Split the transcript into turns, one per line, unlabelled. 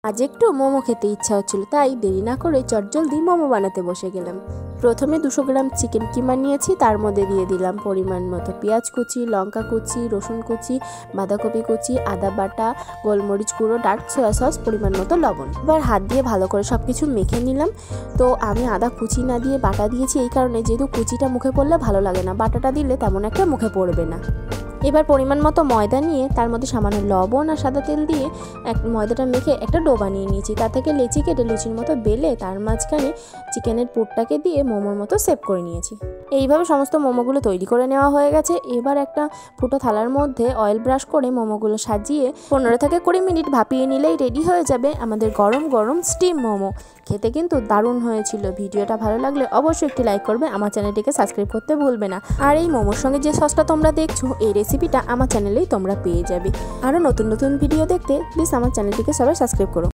আজ একটু মোমো খেতে ইচ্ছা হচ্ছিল, তাই দেরি না করে চটজলদি মোমো বানাতে বসে গেলাম। প্রথমে 200 গ্রাম চিকেন কিমা নিয়েছি, তার মধ্যে দিয়ে দিলাম পরিমাণ মতো পেঁয়াজ কুচি, লঙ্কা কুচি, রসুন কুচি, বাঁধাকপি কুচি, আদা বাটা, গোলমরিচ গুঁড়ো, ডার্ক সয়া সস, পরিমাণ মতো লবণ। এবার হাত দিয়ে ভালো করে সব কিছু মেখে নিলাম। তো আমি আদা কুচি না দিয়ে বাটা দিয়েছি এই কারণে, যেহেতু কুচিটা মুখে পড়লে ভালো লাগে না, বাটাটা দিলে তেমন একটা মুখে পড়বে না। এবার পরিমাণ মতো ময়দা নিয়ে তার মধ্যে সামান্য লবণ আর সাদা তেল দিয়ে ময়দাটা মেখে একটা ডো বানিয়ে নিয়েছি। তা থেকে লেচি কেটে লুচির মতো বেলে তার মাঝখানে চিকেনের পুরটাকে দিয়ে মোমোর মতো সেভ করে নিয়েছি। এইভাবে সমস্ত মোমোগুলো তৈরি করে নেওয়া হয়ে গেছে। এবার একটা ফুটো থালার মধ্যে অয়েল ব্রাশ করে মোমোগুলো সাজিয়ে 15 থেকে 20 মিনিট ভাপিয়ে নিলেই রেডি হয়ে যাবে আমাদের গরম গরম স্টিম মোমো। খেতে কিন্তু দারুণ হয়েছিল। ভিডিওটা ভালো লাগলে অবশ্যই একটি লাইক করবে, আমার চ্যানেলটিকে সাবস্ক্রাইব করতে ভুলবে না। আর এই মোমোর সঙ্গে যে সসটা তোমরা দেখছো, এই রেসিপিটা আমার চ্যানেলেই তোমরা পেয়ে যাবে। আরও নতুন নতুন ভিডিও দেখতে প্লিজ আমার চ্যানেলটিকে সবাই সাবস্ক্রাইব করো।